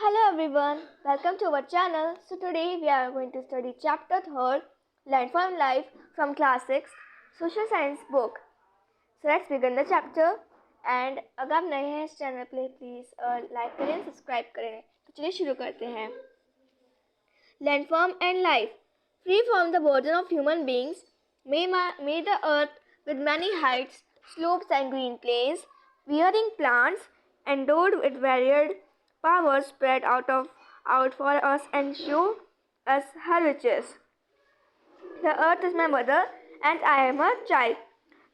Hello everyone, welcome to our channel. So today we are going to study chapter 3rd, Land Farm Life from class 6 Social Science book. So let's begin the chapter. And अगर आप नए हैं इस channel पे please like करें, subscribe करें. तो चलिए शुरू करते हैं. Land Farm and Life. Free from the burden of human beings, may the earth with many heights, slopes and green plains, bearing plants, endowed with varied powers spread out for us and show us her riches. The earth is my mother and I am her child.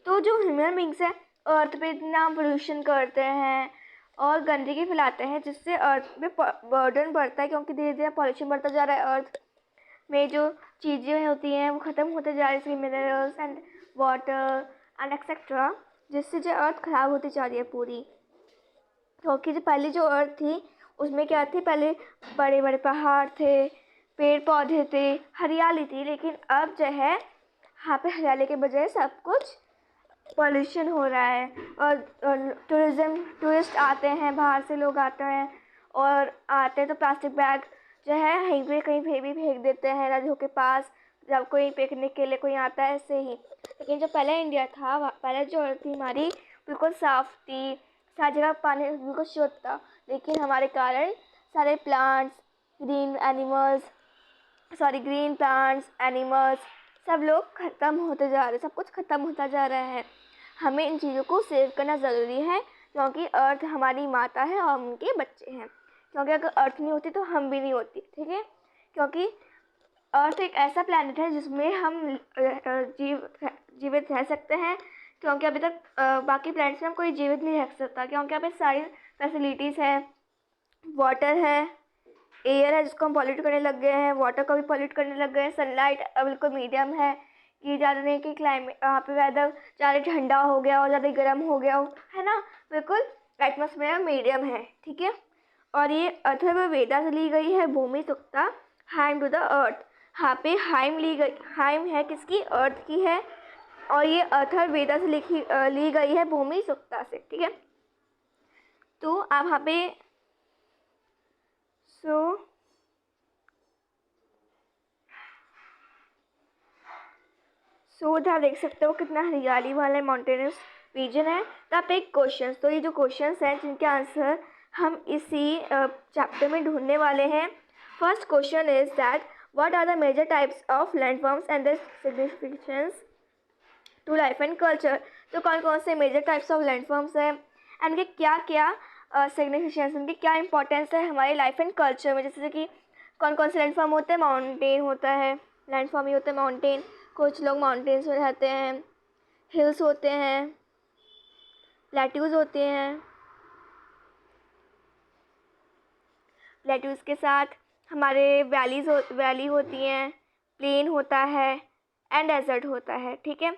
तो जो human beings है अर्थ पे इतना pollution करते हैं और गंदगी फैलाते हैं जिससे अर्थ पे बर्डन बढ़ता है, क्योंकि धीरे धीरे पॉल्यूशन बढ़ता जा रहा है. अर्थ में जो चीज़ें होती हैं वो ख़त्म होते जा रही है, जैसे minerals and water and etcetera, जिससे जो अर्थ ख़राब होती जा रही है पूरी. क्योंकि जो पहले जो अर्थ थी उसमें क्या थी, पहले बड़े बड़े पहाड़ थे, पेड़ पौधे थे, हरियाली थी. लेकिन अब जो है यहाँ पे हरियाली के बजाय सब कुछ पॉल्यूशन हो रहा है. और टूरिस्ट आते हैं, बाहर से लोग आते हैं और आते हैं तो प्लास्टिक बैग जो है कहीं पे भी फेंक देते हैं नदियों के पास, जब कोई पिकनिक के लिए कोई आता है ऐसे ही. लेकिन जो पहले इंडिया था, पहले जो अर्थ थी हमारी बिल्कुल साफ़ थी, सारी जगह पानी बिल्कुल शुद्ध था. लेकिन हमारे कारण सारे प्लांट्स, ग्रीन प्लांट्स, एनिमल्स सब लोग ख़त्म होते जा रहे हैं, सब कुछ ख़त्म होता जा रहा है. हमें इन चीज़ों को सेव करना ज़रूरी है, क्योंकि अर्थ हमारी माता है और हम उनके बच्चे हैं. क्योंकि अगर अर्थ नहीं होती तो हम भी नहीं होती, ठीक है. क्योंकि अर्थ एक ऐसा प्लैनेट है जिसमें हम जीवित रह सकते हैं, क्योंकि अभी तक बाकी प्लैनेट्स में हम कोई जीवित नहीं रह सकता. क्योंकि यहाँ पे सारी फैसिलिटीज़ हैं, वाटर है, एयर है जिसको हम पॉल्यूट करने लग गए हैं, वाटर को भी पॉल्यूट करने लग गए हैं. सनलाइट बिल्कुल मीडियम है कि ज़्यादा नहीं कि क्लाइमेट यहाँ पे वेदर ज़्यादा ठंडा हो गया और ज़्यादा गर्म हो गया हो, है ना. बिल्कुल एटमॉस्फेयर मीडियम है, ठीक है. और ये अथर्ववेदा से ली गई है भूमि सुक्ता, हाइम टू द अर्थ. यहाँ पे हाइम है किसकी, अर्थ की है. और ये अथर्ववेदा से ली गई है भूमि सुक्ता से, ठीक है. तो आप यहाँ पे आप देख सकते हो कितना हरियाली वाला माउंटेनस रीजन है. तो आप एक क्वेश्चन, तो ये जो क्वेश्चंस हैं जिनके आंसर हम इसी चैप्टर में ढूंढने वाले हैं. First question is that what are the major types of landforms and the significance to life and culture. तो कौन कौन से मेजर टाइप्स ऑफ लैंडफॉर्म्स हैं एंड उनके क्या क्या सिग्निफिकेंस, उनकी क्या इंपॉर्टेंस है हमारे लाइफ एंड कल्चर में. जैसे कि कौन कौन से लैंडफॉर्म होते हैं, माउंटेन होता है, लैंडफॉर्म ही होता है माउंटेन. कुछ लोग माउंटेन्स में रहते हैं, हिल्स होते हैं, प्लेट्यूज होते हैं. प्लेट्यूज के साथ हमारे वैली होती हैं, प्लेन होता है एंड डेजर्ट होता है, ठीक है.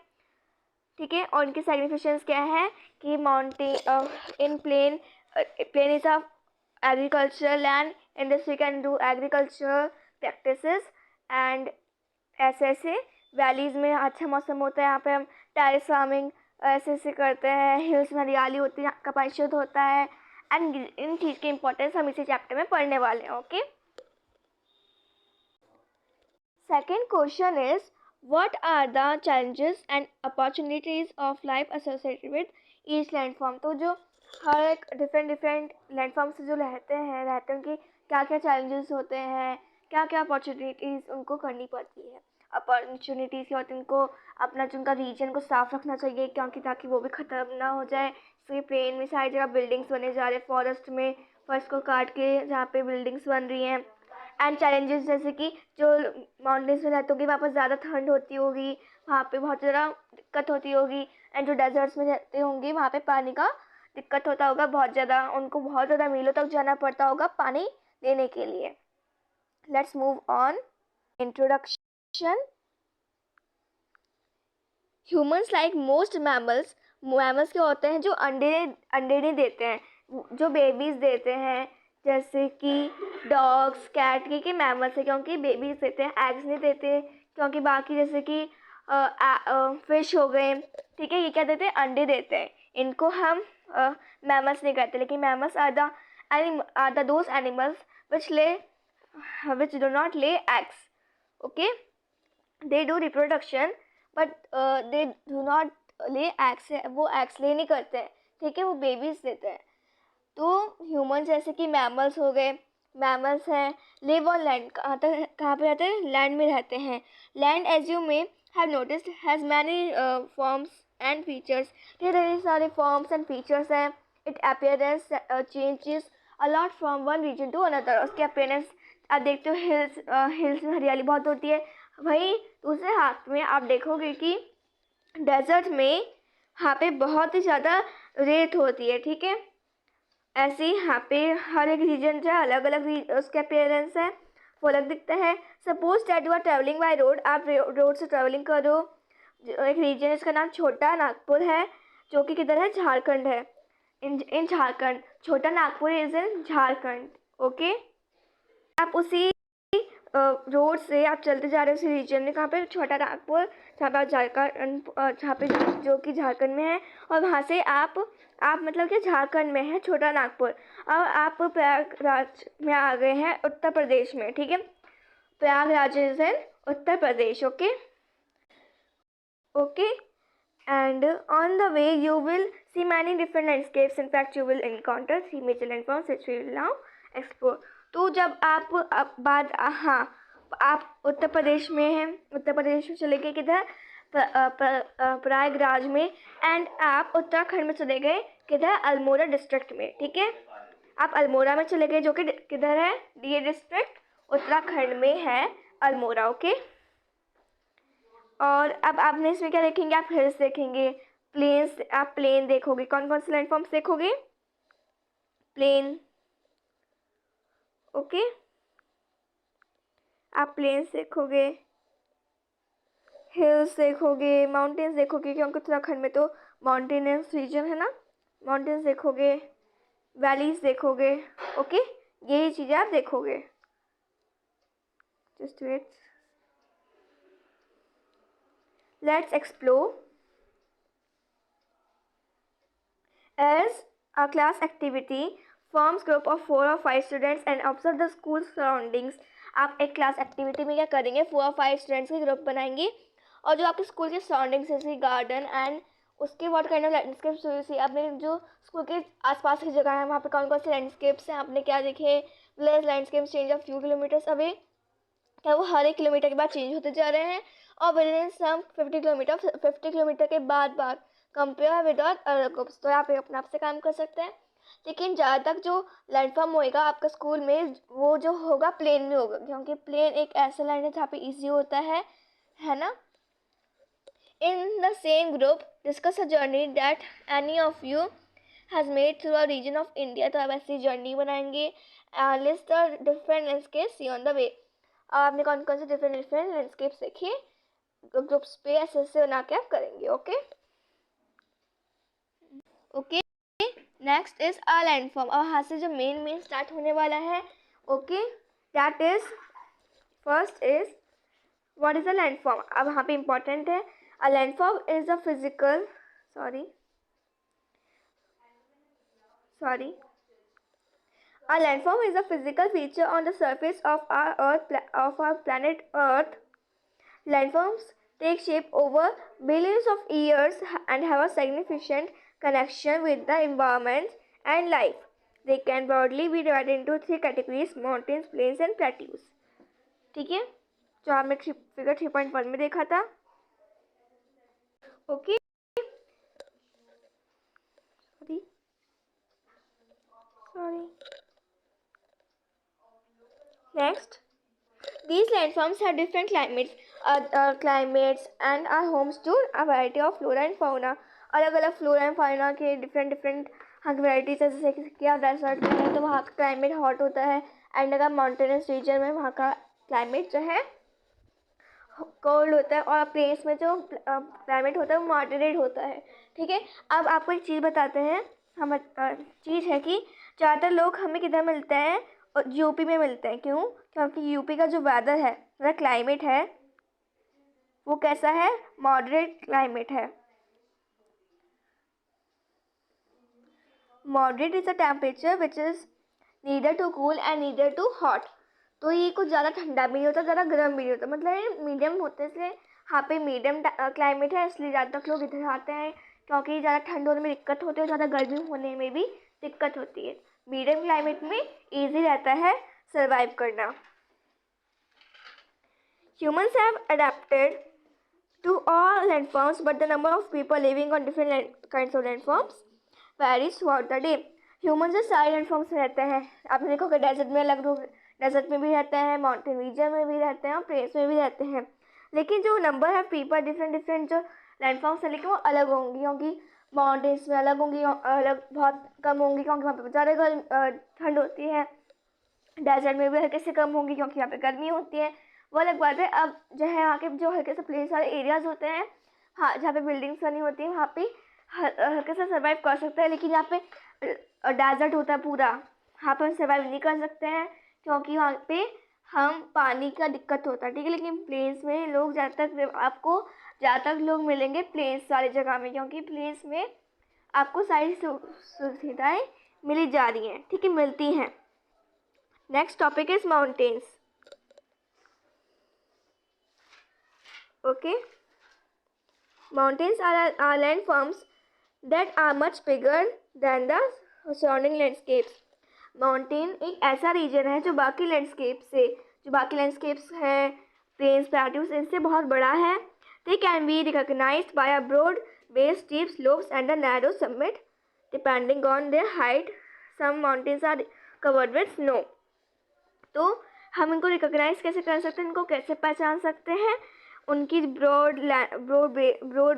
और इनके सिग्निफिकेंस क्या है कि mountain in plain is a agricultural land, industry can do agricultural practices. And ऐसे वैलीज़ में अच्छा मौसम होता है, यहाँ पे हम टेरेस फार्मिंग ऐसे करते हैं. हिल्स में हरियाली होती है, यहाँ का पानी शुद्ध होता है. एंड इन चीज़ की इंपॉर्टेंस हम इसी चैप्टर में पढ़ने वाले हैं, okay. Second question is what are the challenges and opportunities of life associated with each landform. तो जो हर एक डिफरेंट लैंडफॉर्म से जो रहते हैं उनकी क्या क्या चैलेंजेस होते हैं, क्या क्या अपॉर्चुनिटीज़ उनको करनी पड़ती है. अपॉर्चुनिटीज़ क्या होती है, उनको अपना जो उनका रीजन को साफ़ रखना चाहिए, क्योंकि ताकि वो भी ख़त्म ना हो जाए. इसलिए प्लेन में सारी जगह बिल्डिंग्स बने जा रहे हैं, फॉरेस्ट को काट के जहाँ पे बिल्डिंग्स बन रही हैं. एंड चैलेंजेस जैसे कि जो माउंटेन्स में रहते होंगे वहाँ पर ज़्यादा ठंड होती होगी, वहाँ पे बहुत ज़्यादा दिक्कत होती होगी. एंड जो डेजर्ट्स में रहते होंगे वहाँ पे पानी का दिक्कत होता होगा बहुत ज़्यादा, उनको बहुत ज़्यादा मीलों तक जाना पड़ता होगा पानी लेने के लिए. Let's move on. Introduction. Humans like most mammals क्या होते हैं जो अंडे नहीं देते हैं, जो बेबीज़ देते हैं. जैसे कि डॉग्स, कैट के मैमल्स है, क्योंकि बेबीज़ देते हैं, एग्स नहीं देते. क्योंकि बाकी जैसे कि फिश हो गए, ठीक है, ये क्या देते हैं, अंडे देते हैं. इनको हम मैमल्स नहीं कहते. लेकिन mammals are the are those animals which do not lay eggs. Okay, they do reproduction but they do not lay eggs. वो eggs lay नहीं करते हैं, ठीक है, वो babies देते हैं. तो ह्यूमन जैसे कि मैमल्स हो गए, मैमल्स हैं, लिव ऑन लैंड. कहाँ पे रहते हैं? लैंड में रहते हैं. Land as you may have noticed has many forms and features. ढेर सारे फॉर्म्स एंड फीचर्स हैं. It appearance changes a lot from one region to another. उसके अपीयरेंस आप देखते हो, हिल्स में हरियाली बहुत होती है. वहीं दूसरे हाथ में आप देखोगे कि डेजर्ट में यहाँ पे बहुत ही ज़्यादा रेत होती है, ठीक है. ऐसे ही यहाँ पे हर एक रीजन जो है अलग अलग उसके अपीयरेंस है, वो अलग दिखता है. Suppose that you are travelling by road. आप रोड से ट्रैवलिंग करो. एक रीजन इसका नाम छोटा नागपुर है, जो कि किधर है? झारखंड है. इन झारखंड. छोटा Nagpur is in Jharkhand. Okay, आप उसी रोड से आप चलते जा रहे हो उसी रीजन में. कहाँ पे? छोटा नागपुर, जहाँ पे झारखंड, जहाँ पे जो कि झारखंड में है. और वहाँ से आप मतलब कि झारखंड में है छोटा नागपुर. और आप प्रयागराज में आ गए हैं उत्तर प्रदेश में, ठीक है. Prayagraj is in Uttar Pradesh. Okay okay. and on the way you will see many different landscapes. In fact you will encounter three major landforms which we will now explore. तो जब आप आप उत्तर प्रदेश में हैं, उत्तर प्रदेश में चले गए किधर? प्रयागराज में. एंड आप उत्तराखंड में चले गए किधर? अल्मोड़ा डिस्ट्रिक्ट में, ठीक है. आप अल्मोड़ा में चले गए, जो कि किधर है? ये डिस्ट्रिक्ट उत्तराखंड में है, अल्मोड़ा. ओके. और अब आपने इसमें क्या देखेंगे? आप हिल्स देखेंगे, प्लेन्स. आप प्लेन देखोगे. कौन कौन से लैंडफॉर्म्स देखोगे? प्लेन. ओके, आप प्लेन्स देखोगे, हिल्स देखोगे, माउंटेन्स देखोगे, क्योंकि उत्तराखंड में तो माउंटेनियस रीजन है ना. माउंटेन्स देखोगे, वैलीज देखोगे. ओके, यही चीज़ें आप देखोगे. Just wait, let's explore. As a class activity, forms group of 4 or 5 students and observe the school surroundings. आप एक क्लास एक्टिविटी में क्या करेंगे? 4 और 5 स्टूडेंट्स के ग्रुप बनाएंगे और जो आपके स्कूल के सराउंडिंग्स जैसे गार्डन एंड उसके व्हाट काइंड ऑफ लैंडस्केप्स हुई सी. आपने जो स्कूल के आसपास की जगह है वहाँ पे कौन कौन से लैंडस्केप्स हैं आपने क्या देखे? Village landscapes change of few kilometres away. क्या वो हर एक किलोमीटर के बाद चेंज होते जा रहे हैं? और विद इन सम 50 किलोमीटर के बाद कंपेयर विद अदर ग्रुप्स. तो आप अपने आप से काम कर सकते हैं. लेकिन ज़्यादा तक जो लैंडफॉर्म होएगा आपका स्कूल में, वो जो होगा प्लेन में होगा, क्योंकि प्लेन एक ऐसा लैंड है जहाँ पे ईजी होता है ना. In the same group discuss a journey that any of you has made through a region of India. तो आप ऐसी जर्नी बनाएंगे. List the different landscapes see on the way. आपने कौन कौन से डिफरेंट लैंडस्केप्स देखे? ग्रुप्स पे ऐसे बना के आप करेंगे. Okay okay. Next is a landform. और यहाँ से जो मेन स्टार्ट होने वाला है. Okay, that is first is what is a landform. अब यहाँ पे इंपॉर्टेंट है. A landform is a physical sorry A landform is a physical feature on the surface of our planet Earth. Landforms take shape over billions of years and have a significant connection with the environment and life. They can broadly be divided into 3 categories: mountains, plains and plateaus. ठीक है, जो आपने figure 3.1 में देखा था. Okay, sorry. Next, these landforms have different climates and are homes to a variety of flora and fauna. अलग अलग flora and fauna के डिफरेंट हाँ की वैराइटीज है. जैसे कि आप डेजर्ट में है तो वहाँ का क्लाइमेट हॉट होता है. एंड अगर माउंटेनस रीजन में वहाँ का क्लाइमेट जो है कोल्ड होता है. और प्लेन्स में जो क्लाइमेट होता है वो मॉडरेट होता है. ठीक है, अब आपको एक चीज़ बताते हैं. हम चीज़ है कि ज़्यादातर लोग हमें किधर मिलते हैं? यूपी में मिलते हैं. क्यों? क्योंकि यूपी का जो वेदर है, मतलब क्लाइमेट है, वो कैसा है? मॉडरेट क्लाइमेट है. Moderate is a temperature which is neither too cool and neither too hot. तो ये कुछ ज़्यादा ठंडा भी नहीं होता, ज़्यादा गर्म भी नहीं होता, मतलब ये मीडियम होते हैं। इसलिए यहाँ पे मीडियम क्लाइमेट है, इसलिए ज़्यादातर लोग इधर आते हैं, क्योंकि ज़्यादा ठंड होने में दिक्कत होती है और ज़्यादा गर्मी होने में भी दिक्कत होती है। मीडियम क्लाइमेट में ईजी रहता है सर्वाइव करना। Humans have adapted to all landforms, but the number of people living on different kinds of landforms varies throughout the day. Humans जो सारे लैंडफॉर्म्स रहते हैं, आपने देखो कि डेजर्ट में अलग लोग डेजर्ट में भी रहते हैं, माउंटेन रीजन में भी रहते हैं और प्लेन्स में भी रहते हैं। लेकिन जो नंबर है पीपल डिफरेंट जो लैंडफॉर्म्स हैं, लेकिन वो अलग होंगी, क्योंकि माउंटेन्स में अलग होंगी, अलग बहुत कम होंगी क्योंकि वहाँ पे ज़्यादा ठंड होती है। डेजर्ट में भी हल्के से कम होंगी क्योंकि यहाँ पे गर्मी होती है, वो अलग बात है। अब जो है वहाँ के जो हल्के से प्लेस वाले एरियाज़ होते हैं, हाँ, जहाँ पे बिल्डिंग्स बनी होती हैं, वहाँ पे हल्के से सर्वाइव कर सकते हैं। लेकिन जहाँ पे डेजर्ट होता है पूरा, वहाँ पे हम सर्वाइव नहीं कर सकते हैं क्योंकि वहाँ पे हम पानी का दिक्कत होता है, ठीक है। लेकिन प्लेन्स में लोग आपको ज़्यादातर लोग मिलेंगे प्लेन्स वाली जगह में, क्योंकि प्लेन्स में आपको सारी सुविधाएँ मिली जा रही हैं, ठीक है, मिलती हैं। Next topic is mountains. Okay. Mountains are landforms that are much bigger than the surrounding landscapes. Mountain एक ऐसा रीजन है जो बाकी लैंडस्केप्स हैं, प्लेन्स, प्लेट्यूज, इनसे बहुत बड़ा है। They can be recognized by a broad base, steep slopes and a narrow summit depending on their height. Some mountains are covered with snow. तो हम इनको रिकॉग्नाइज कैसे कर सकते हैं, इनको कैसे पहचान सकते हैं? उनकी ब्रॉड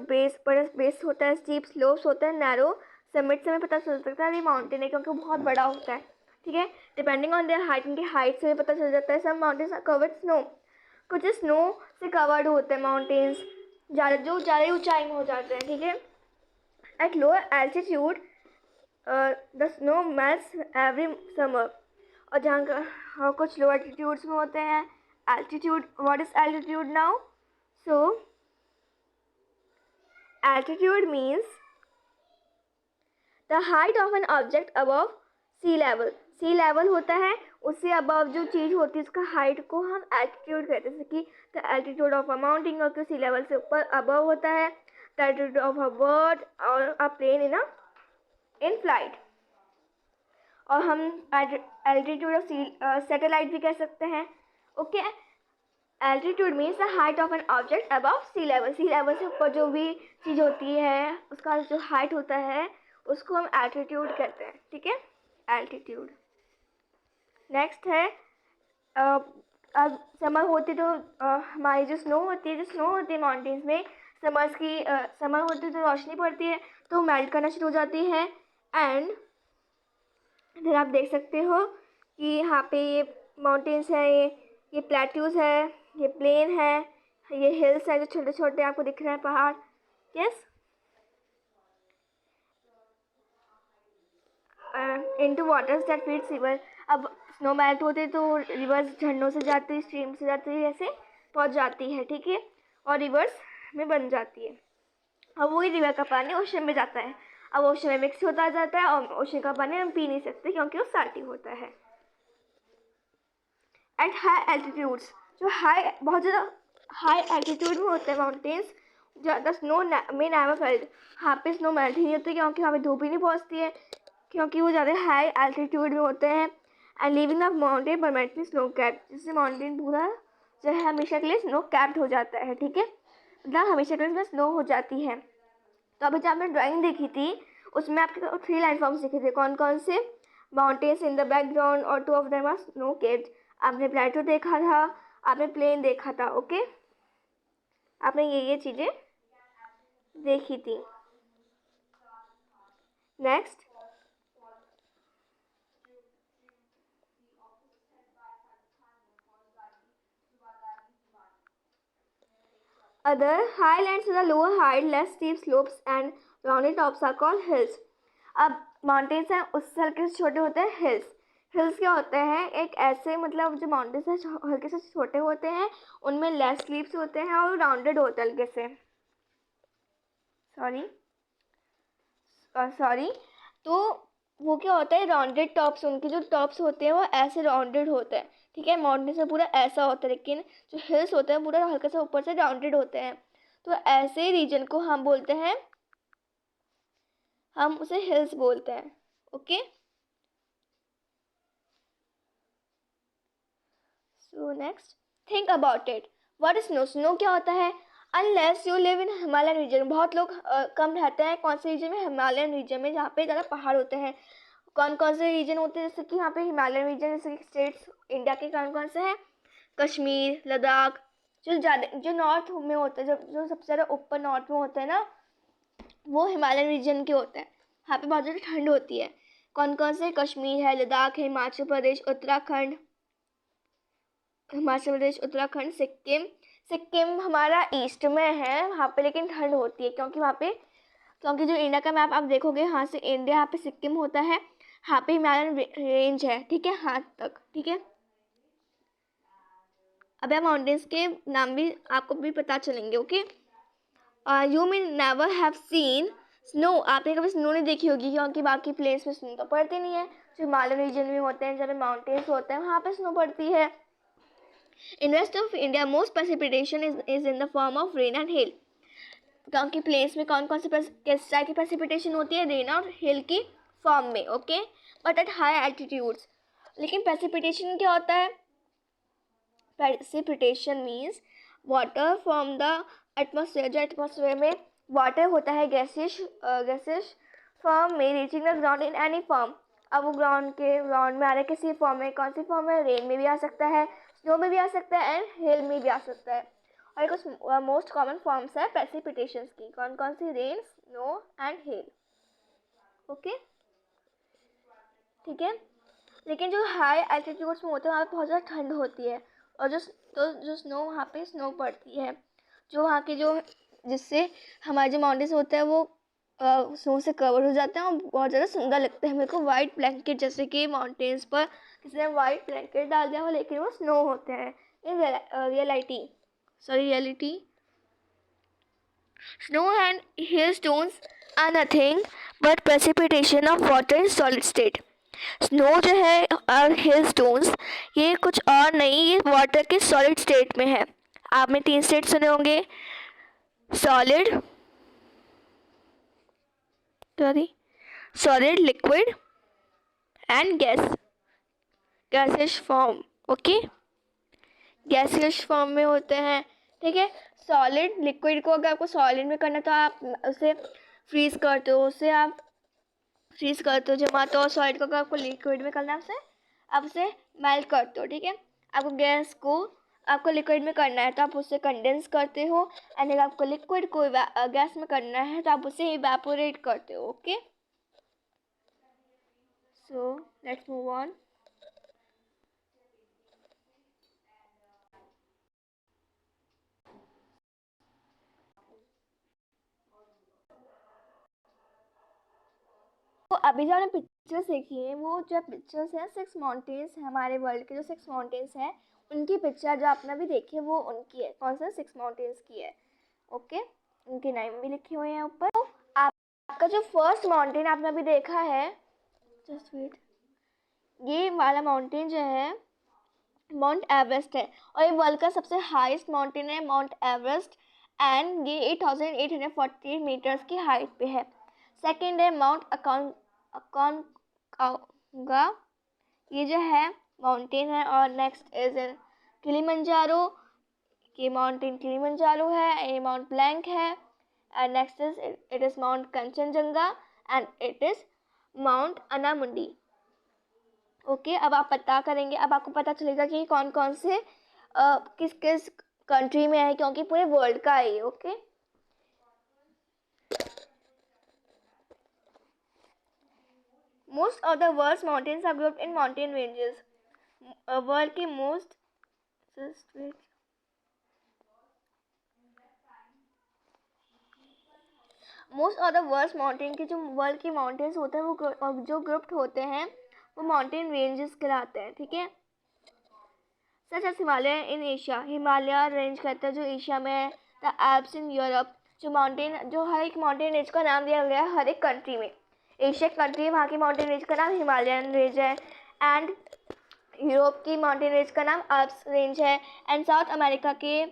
बेस होता है, स्टीप स्लोप्स होता है, नैरो समिट से हमें पता चल सकता है ये माउंटेन है क्योंकि बहुत बड़ा होता है, ठीक है। डिपेंडिंग ऑन देयर हाइट, उनकी हाइट से हमें पता चल जाता है। सम माउंटेन्स आर कवर्ड स्नो, कुछ स्नो से कवर्ड होते हैं माउंटेन्स, ज़्यादा ऊंचाई में हो जाते हैं, ठीक है। At lower altitude the snow melts every summer, और जहाँ का कुछ लो एल्टीट्यूड्स में होते हैं। Altitude, what is altitude now? So altitude means the height of an object above sea level. Sea level होता है, उससे अबव जो चीज़ होती है उसका हाइट को हम एल्टीट्यूड कहते हैं। जैसे कि the altitude of a mountain, और सी लेवल से ऊपर अबव होता है। The altitude of a bird और अ प्लेन इन फ्लाइट। और हम एल्टीट्यूड ऑफ सैटेलाइट भी कह सकते हैं, okay. Altitude means the height of an object above sea level. Sea level से ऊपर जो भी चीज़ होती है उसका जो हाइट होता है उसको हम एल्टीट्यूड कहते हैं, ठीक है, एल्टीट्यूड। नेक्स्ट है अब समर होती तो हमारी जो स्नो होती है माउंटेन्स में, समर होती है तो रोशनी पड़ती है तो मेल्ट करना शुरू हो जाती है। एंड इधर आप देख सकते हो कि यहाँ पे ये माउंटेन्स है, ये प्लेट्यूज है, ये प्लेन है, ये हिल्स है जो छोटे छोटे आपको दिख रहे हैं पहाड़, yes. Into waters that feeds river. अब स्नो मेल्ट होते तो रिवर्स झरनों से जाती है, स्ट्रीम से जाती है, ऐसे पहुँच जाती है, ठीक है, और रिवर्स में बन जाती है। अब वही रिवर का पानी ओशन में जाता है, अब ओशन में मिक्स होता जाता है और ओशन का पानी हम पी नहीं सकते क्योंकि वो साल्टी होता है। एट हाई एल्टीट्यूड्स, जो बहुत ज़्यादा हाई एल्टीट्यूड में होते हैं माउंटेन्स, ज़्यादा स्नो में नेवर मेल्ट, वहाँ पे स्नो मेल्ट ही नहीं होती क्योंकि वहाँ पे धूप ही नहीं पहुँचती है, क्योंकि वो ज़्यादा हाई एल्टीट्यूड में होते हैं। And living the mountain permanently snow capped, जिससे माउंटेन पूरा जो है हमेशा के लिए स्नो कैप्ड हो जाता है, ठीक है, मतलब हमेशा के लिए स्नो हो जाती है। तो अभी जब आपने ड्राइंग देखी थी उसमें आपके 3 लैंडफॉर्म्स दिखे थे, कौन कौन से? माउंटेन्स इन द बैकग्राउंड और 2 of them are snow capped. आपने प्लेटो देखा था, आपने प्लेन देखा था, ओके, आपने ये चीज़ें देखी थी। Next, other highlands with a lower height, less steep slopes and rounded tops are called hills. अब माउंटेन्स हैं उससे हल्के से छोटे होते हैं हिल्स। हिल्स क्या होते हैं? एक ऐसे मतलब जो माउंटेन्स हैं हल्के से छोटे होते हैं, उनमें लेस स्लीप्स होते हैं और राउंडेड होते हैं हल्के से, सॉरी। तो वो क्या होता है, राउंडेड टॉप्स, उनके जो टॉप्स होते हैं वो ऐसे राउंडेड होते हैं, ठीक है। माउंटेन से पूरा ऐसा होता है, लेकिन जो हिल्स होते हैं पूरा हल्का सा ऊपर से राउंडेड होते हैं। तो ऐसे रीजन को हम बोलते हैं, हम उसे हिल्स बोलते हैं। Okay, so next, think about it, what is snow. Snow क्या होता है? Unless you live in Himalayan region, बहुत लोग कम रहते हैं कौन से रीजन में, हिमालयन रीजन में, जहाँ पे ज़्यादा पहाड़ होते हैं। कौन कौन से रीजन होते हैं, जैसे कि यहाँ पे हिमालयन रीजन, जैसे कि स्टेट्स इंडिया के कौन कौन से हैं? कश्मीर, लद्दाख, जो ज़्यादा जो नॉर्थ में होते हैं, जो सबसे ज़्यादा ऊपर नॉर्थ में होते हैं ना, वो हिमालयन रीजन के होते हैं। यहाँ पे बहुत ज़्यादा ठंड होती है। कौन कौन से? कश्मीर है, लद्दाख है, हिमाचल प्रदेश, उत्तराखंड, सिक्किम। सिक्किम हमारा ईस्ट में है, वहाँ पे लेकिन ठंड होती है, क्योंकि वहाँ पे, क्योंकि जो इंडिया का मैप आप देखोगे, यहाँ से इंडिया, यहाँ पे सिक्किम होता है, यहाँ पे हिमालयन रेंज है, ठीक है, हाथ तक, ठीक है। अब यहाँ माउंटेन्स के नाम भी आपको भी पता चलेंगे। Okay, you may never have seen snow, आपने कभी स्नो नहीं देखी होगी, क्योंकि बाकी प्लेस में स्नो तो पड़ती नहीं है। जो हिमालयन रीजन में होते हैं, जहाँ पे माउंटेन्स होते हैं, वहाँ पे स्नो पड़ती है। In west of India most precipitation is in the form of rain and hail, क्योंकि प्लेन्स में कौन कौन से किस टाइप की प्रेसिपिटेशन होती है? रेन और हेल की फॉर्म में। Okay, but at high altitudes, लेकिन प्रेसिपिटेशन क्या होता है? Precipitation means water from the atmosphere, जो एटमॉस्फेयर में वाटर होता है, गैसेस फॉर्म में, reaching the ground in any form. अब वो ग्राउंड में आ रहा है किसी फॉर्म में, कौन सी फॉर्म में? रेन में भी आ सकता है, स्नो में भी आ सकता है, एंड हेल में भी आ सकता है। और कुछ मोस्ट कॉमन फॉर्म्स है प्रेसिपिटेशन की, कौन कौन सी? Rain, snow and hail. Okay, ठीक है। लेकिन जो हाई एल्टीट्यूड्स में होते हैं, वहाँ पे बहुत ज़्यादा ठंड होती है, और जो स्नो, वहाँ पे स्नो पड़ती है, जो वहाँ के जो, जिससे हमारे जो माउंटेन्स होते हैं वो स्नो से कवर हो जाते हैं, और बहुत ज़्यादा सुंदर लगते हैं मेरे को। वाइट ब्लैंकेट, जैसे कि माउंटेन्स पर किसी ने वाइट ब्लैंकेट डाल दिया हो, लेकिन वो स्नो होते हैं। In reality snow and hailstones are nothing but precipitation of water in solid state. Snow जो है और hailstones, ये कुछ और नहीं, ये वाटर के सॉलिड स्टेट में है। आपने 3 स्टेट सुने होंगे, solid, liquid and gaseous form. Okay, gaseous form में होते हैं, ठीक है। सॉलिड, लिक्विड को अगर आपको सॉलिड में करना तो आप उसे फ्रीज करते हो, जमाते हो। सॉलिड को अगर आपको लिक्विड में करना है, आप उसे मेल्ट करते हो, ठीक है। आपको गैस को आपको लिक्विड में करना है तो आप उसे कंडेंस करते हो, एंड अगर आपको लिक्विड को गैस में करना है तो आप उसे इवेपोरेट करते हो। Okay, so let's move on. तो अभी जो हमने पिक्चर्स देखी है, वो जो पिक्चर्स हैं 6 माउंटेन्स हैं, हमारे वर्ल्ड के जो 6 माउंटेन्स हैं उनकी पिक्चर जो आपने अभी देखी है वो उनकी है। कौन सा? 6 माउंटेन्स की है। ओके, उनके नाम भी लिखे हुए हैं ऊपर। तो आपका जो फर्स्ट माउंटेन आपने अभी देखा है, जस्ट वेट, ये वाला माउंटेन जो है माउंट एवरेस्ट है, और ये वर्ल्ड का सबसे हाईएस्ट माउंटेन है, माउंट एवरेस्ट, एंड ये 8848 मीटर्स की हाइट पे है। सेकेंड है माउंट अकोंकागुआ, ये जो है माउंटेन है, और नेक्स्ट इज किलिमंजारो, ये माउंटेन किलिमंजारो है, ये माउंट ब्लैंक है, and next is it is mount Kanchenjunga, and it is mount Anamudi. Okay, अब आप पता करेंगे, अब आपको पता चलेगा कि कौन कौन से किस किस कंट्री में है, क्योंकि पूरे वर्ल्ड का है। Okay, most of the world's mountains are grouped in mountain ranges. World की most of the world's mountain के जो वर्ल्ड के माउंटेन्स होते हैं वो जो ग्रुप्ड होते हैं वो माउंटेन रेंजेस कहलाते हैं, ठीक है। Such as Himalaya in Asia, Himalaya range कहते हैं जो एशिया में है। द एल्प्स इन यूरोप, जो हर एक माउंटेन रेंज का नाम दिया गया है हर एक कंट्री में। एशिया कंट्री है, वहाँ की माउंटेन रेंज का नाम हिमालयन रेंज है। एंड यूरोप की माउंटेन रेंज का नाम अल्प्स रेंज है। एंड साउथ अमेरिका के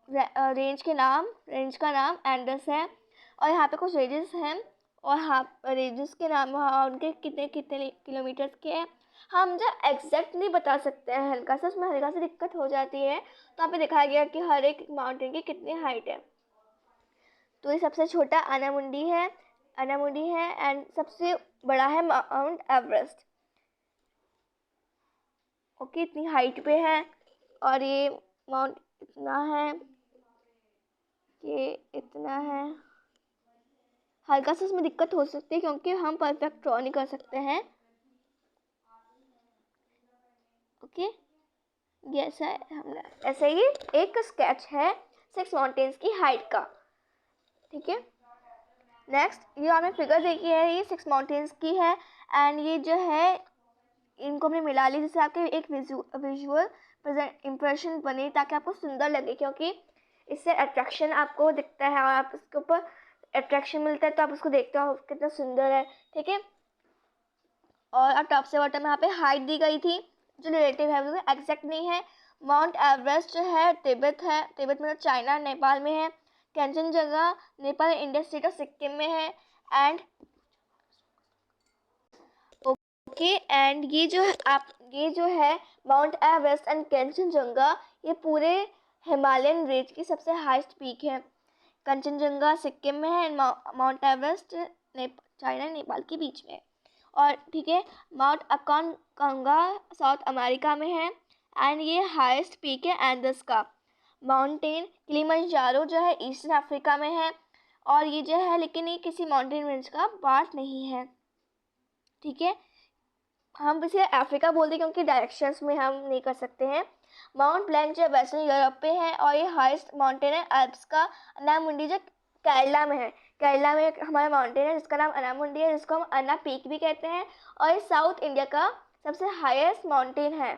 रेंज का नाम एंडस है। और यहाँ पे कुछ रेंजेस हैं और हाँ रेंजेस के नाम वहाँ उनके कितने कितने किलोमीटर्स के हैं हम जो एग्जैक्ट नहीं बता सकते हैं, हल्का सा उसमें हल्का सा दिक्कत हो जाती है। तो यहाँ पे दिखाया गया कि हर एक माउंटेन की कितनी हाइट है। तो ये सबसे छोटा अनामुंडी है एंड सबसे बड़ा है माउंट एवरेस्ट। ओके, इतनी हाइट पे है और ये माउंट इतना है, ये इतना है। हल्का सा इसमें दिक्कत हो सकती है क्योंकि हम परफेक्ट ड्रॉ नहीं कर सकते हैं। ओके, ये ऐसा है, हमने ऐसे ही एक स्केच है 6 माउंटेन्स की हाइट का। ठीक है, नेक्स्ट ये आपने फिगर देखी है, ये 6 माउंटेन्स की है एंड ये जो है इनको हमने मिला ली जिससे आपके एक विजुअल प्रेजेंट इम्प्रेशन बने ताकि आपको सुंदर लगे, क्योंकि इससे अट्रैक्शन आपको दिखता है और आप उसके ऊपर अट्रैक्शन मिलता है तो आप उसको देखते हो कितना सुंदर है। ठीक है, और अब टॉप से बॉटम में यहाँ पे हाइट दी गई थी जो रिलेटिव है, वो एग्जैक्ट नहीं है। माउंट एवरेस्ट जो है तिब्बत मतलब चाइना नेपाल में है। Kanchenjunga Nepal India state of Sikkim में है। एंड ओके, एंड ये जो है माउंट एवरेस्ट एंड कंचनजंगा ये पूरे हिमालयन रेंज की सबसे हाईएस्ट पीक है। कंचनजंगा सिक्किम में है and mount Everest China Nepal के बीच में है। और ठीक है, माउंट अकोंकागुआ साउथ अमेरिका में है एंड ये हाईएस्ट पीक है एंडस का। माउंटेन किलिमंजारो जो है ईस्टर्न अफ्रीका में है और ये जो है लेकिन ये किसी माउंटेन रेंज का पार्ट नहीं है। ठीक है, हम इसे अफ्रीका बोलते हैं क्योंकि डायरेक्शंस में हम नहीं कर सकते हैं। माउंट ब्लैंक जो वेस्टर्न यूरोप पे है और ये हाईएस्ट माउंटेन है अल्प्स का। अनामुंडी जो केरला में है, केरला में एक हमारा माउंटेन है जिसका नाम अनामुंडी है, जिसको हम अन्ना पीक भी कहते हैं और ये साउथ इंडिया का सबसे हाईएस्ट माउंटेन है।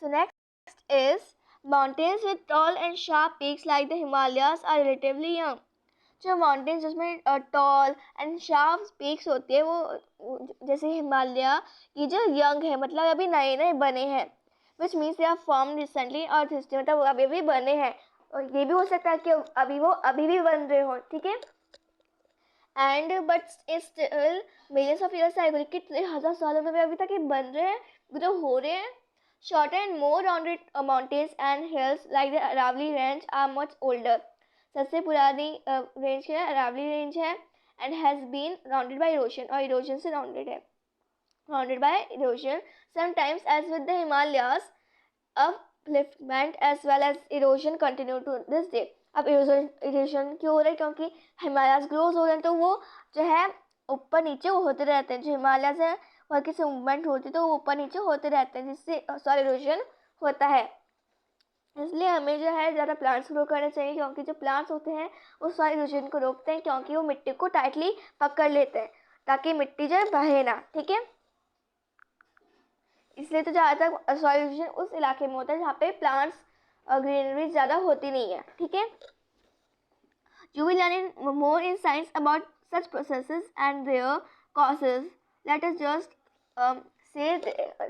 So next is mountains with tall and sharp peaks like the Himalayas are relatively young. जो माउंटेन्स जिसमें टॉल एंड शार्प पीक्स होती है वो जैसे हिमालय, ये जो यंग है मतलब अभी नए नए बने हैं, which means they are form recently और हिस्ट्री मतलब वो अभी बने हैं। और ये भी हो सकता है कि अभी भी बन रहे हो। ठीक है, and but still millions of years आगे कितने हजार सालों में भी अभी तक ये बन रहे हैं, ग्रो हो रहे हैं। Shorter and more rounded mountains and hills like the Aravalli range are much older. सबसे पुरानी रेंज है अरावली रेंज है and has been rounded by erosion और इरोजन से rounded by erosion. Sometimes as with the Himalayas upliftment as well as erosion continue to this day. अब erosion क्यों हो रहा है, क्योंकि हिमालयाज ग्रोज हो रहे हैं तो वो जो है ऊपर नीचे होते रहते हैं। जो हिमालयाज है वहाँ से मूवमेंट होती है तो वो ऊपर नीचे होते रहते हैं जिससे सॉइल इरोजन होता है। इसलिए हमें जो है ज़्यादा प्लांट्स ग्रो करने चाहिए क्योंकि जो प्लांट्स होते हैं वो सॉइल इरोजन को रोकते हैं, क्योंकि वो मिट्टी को टाइटली पकड़ लेते हैं ताकि मिट्टी जो है बहे ना। ठीक है, इसलिए तो ज़्यादातर सॉइल इरोजन उस इलाके में होता है जहाँ पे प्लांट्स ग्रीनरी ज़्यादा होती नहीं है। ठीक है, you will learn more in science about such processes and their causes. Let us just say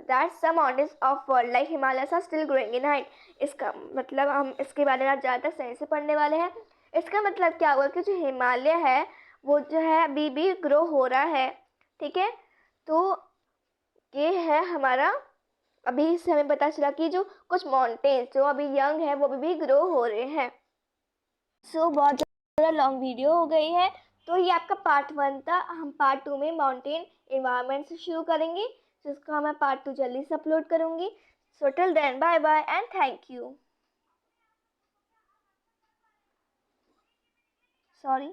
that some mountains of world like Himalayas are still growing in height. इसका मतलब हम इसके बारे में आज ज़्यादातर साइंस से पढ़ने वाले हैं। इसका मतलब क्या हुआ कि जो हिमालय है वो जो है अभी भी ग्रो हो रहा है। ठीक है, तो ये है हमारा, अभी इससे हमें पता चला कि जो कुछ माउंटेन्स जो अभी यंग है वो अभी भी ग्रो हो रहे हैं। सो बहुत लॉन्ग वीडियो हो गई है, तो ये आपका पार्ट 1 था। हम पार्ट 2 में माउंटेन एनवायरनमेंट से शुरू करेंगे जिसका मैं पार्ट 2 जल्दी से अपलोड करूँगी। So till then bye bye and thank you. Sorry,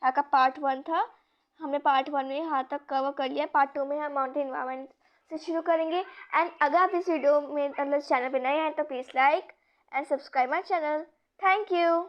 आपका पार्ट 1 था, हमने पार्ट 1 में यहाँ तक कवर कर लिया। पार्ट 2 में हम माउंटेन एनवायरनमेंट से शुरू करेंगे। एंड अगर आप इस वीडियो में मतलब चैनल पर नए हैं तो please like and subscribe my channel. Thank you.